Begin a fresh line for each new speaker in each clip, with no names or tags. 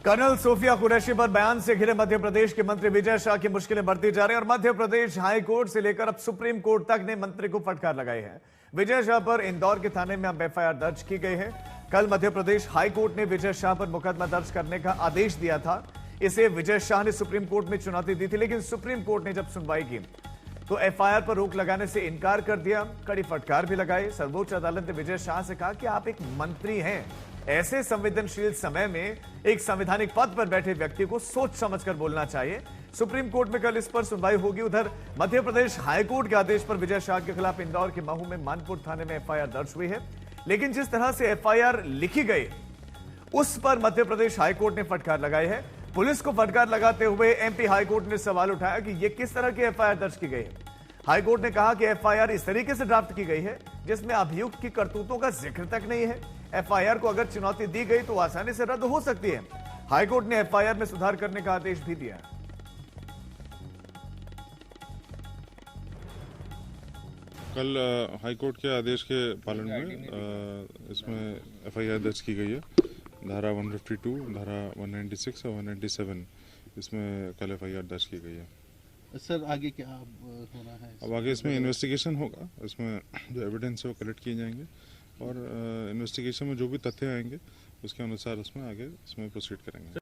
Colonel Sophia Qureshi पर बयान से घिरे मध्य प्रदेश के मंत्री विजय शाह की मुश्किलें बढ़ती जा रही हैं और मध्य प्रदेश हाई कोर्ट से लेकर अब सुप्रीम कोर्ट तक ने मंत्री को फटकार लगाई है। विजय शाह पर इंदौर के थाने में अब एफआईआर दर्ज की गई है। कल मध्य प्रदेश हाई कोर्ट ने विजय शाह पर मुकदमा दर्ज करने का आदेश दिया था। इसे विजय शाह ने सुप्रीम कोर्ट में चुनौती दी थी, लेकिन सुप्रीम कोर्ट ने जब सुनवाई की तो एफआईआर पर रोक लगाने से इनकार कर दिया। कड़ी फटकार भी लगाई। सर्वोच्च अदालत ने विजय शाह से कहा कि आप एक मंत्री हैं, ऐसे संवेदनशील समय में एक संवैधानिक पद पर बैठे व्यक्ति को सोच समझकर बोलना चाहिए। सुप्रीम कोर्ट में कल इस पर सुनवाई होगी। उधर मध्य प्रदेश हाईकोर्ट के आदेश पर विजय शाह के खिलाफ इंदौर के महू में मानपुर थाने में एफआईआर दर्ज हुई है, लेकिन जिस तरह से एफआईआर लिखी गई उस पर मध्य प्रदेश हाईकोर्ट ने फटकार लगाई है। पुलिस को फटकार लगाते हुए एमपी हाईकोर्ट ने सवाल उठाया कि यह किस तरह की एफआईआर दर्ज की गई है। हाईकोर्ट ने कहा कि एफआईआर इस तरीके से ड्राफ्ट की गई है जिसमें अभियुक्त की करतूतों का जिक्र तक नहीं है। एफआईआर को अगर चुनौती दी गई तो आसानी से रद्द हो सकती है। हाईकोर्ट ने एफआईआर में सुधार करने का आदेश भी दिया है।
कल हाईकोर्ट के आदेश के पालन में इसमें एफआईआर दर्ज की गई है। धारा 152, धारा 196 और 197 इसमें कल एफआईआर दर्ज की गई है।
सर आगे क्या होना है?
अब आगे इसमें इन्वेस्टिगेशन होगा। इसमें जो एविडेंस है वो कलेक्ट किए जाएंगे और इन्वेस्टिगेशन में जो भी तथ्य आएंगे उसके अनुसार उसमें आगे इसमें प्रोसीड करेंगे।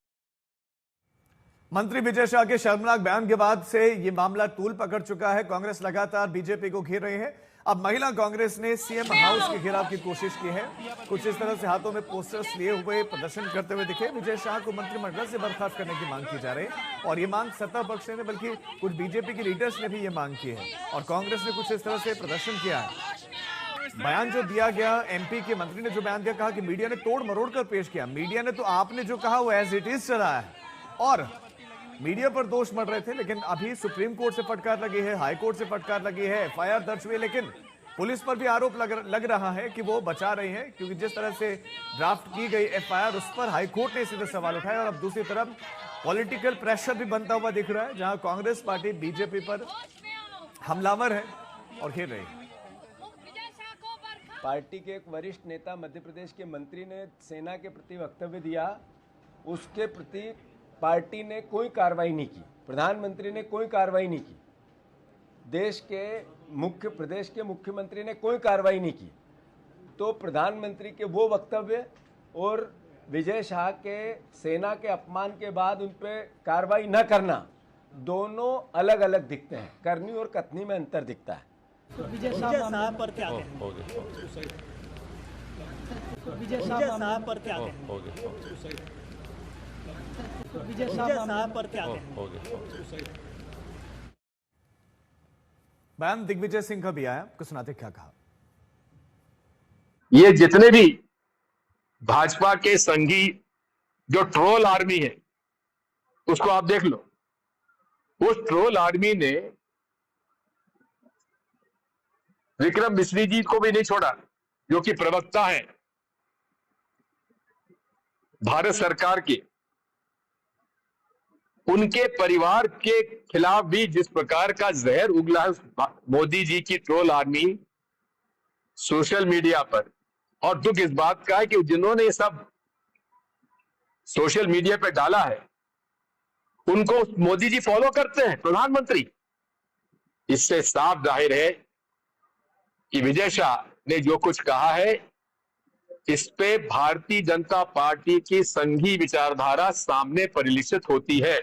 मंत्री विजय शाह के शर्मनाक बयान के बाद से ये मामला तूल पकड़ चुका है। कांग्रेस लगातार बीजेपी को घेर रही है। अब महिला कांग्रेस ने सीएम हाउस के घेराव की कोशिश की है। कुछ इस तरह से हाथों में पोस्टर्स लिए हुए प्रदर्शन करते हुए दिखे। विजय शाह को मंत्रिमंडल से बर्खास्त करने की मांग की जा रही है और ये मांग सत्ता पक्ष ने बल्कि कुछ बीजेपी के लीडर्स ने भी ये मांग की है और कांग्रेस ने कुछ इस तरह से प्रदर्शन किया है। बयान जो दिया गया, एमपी के मंत्री ने जो बयान दिया, कहा कि मीडिया ने तोड़ मरोड़ कर पेश किया। मीडिया ने तो आपने जो कहा वो एज इट इज चला है और मीडिया पर दोष मर रहे थे, लेकिन अभी सुप्रीम कोर्ट से फटकार लगी है, हाई कोर्ट से फटकार लगी है, एफआईआर दर्ज हुई है, लेकिन पुलिस पर भी आरोप लग रहा है कि वो बचा रही है क्योंकि जिस तरह से ड्राफ्ट की गई एफआईआर उस पर हाई कोर्ट ने सीधे सवाल उठाए। और अब दूसरी तरफ पॉलिटिकल प्रेशर भी बनता हुआ दिख रहा है, जहां कांग्रेस पार्टी बीजेपी पर हमलावर है और घेर रही है।
पार्टी के एक वरिष्ठ नेता मध्य प्रदेश के मंत्री ने सेना के प्रति वक्तव्य दिया, उसके प्रति पार्टी ने कोई कार्रवाई नहीं की, प्रधानमंत्री ने कोई कार्रवाई नहीं की, प्रदेश के मुख्यमंत्री ने कोई कार्रवाई नहीं की। तो प्रधानमंत्री के वो वक्तव्य और विजय शाह के सेना के अपमान के बाद उन पे कार्रवाई न करना, दोनों अलग अलग दिखते हैं। करनी और कथनी में अंतर दिखता है।
विजय शाह पर क्या विजय शाह पर क्या विजय शाह पर क्या
बयान दिग्विजय सिंह का भी आया, आपको सुनाते क्या कहा।
ये जितने भी भाजपा के संघी जो ट्रोल आर्मी है उसको आप देख लो। उस ट्रोल आर्मी ने विक्रम मिश्री जी को भी नहीं छोड़ा, जो कि प्रवक्ता है भारत सरकार के। उनके परिवार के खिलाफ भी जिस प्रकार का जहर उगला है मोदी जी की ट्रोल आर्मी सोशल मीडिया पर, और दुख इस बात का है कि जिन्होंने ये सब सोशल मीडिया पर डाला है उनको मोदी जी फॉलो करते हैं, प्रधानमंत्री। इससे साफ जाहिर है कि विजय शाह ने जो कुछ कहा है इस पे भारतीय जनता पार्टी की संघी विचारधारा सामने परिलक्षित होती है।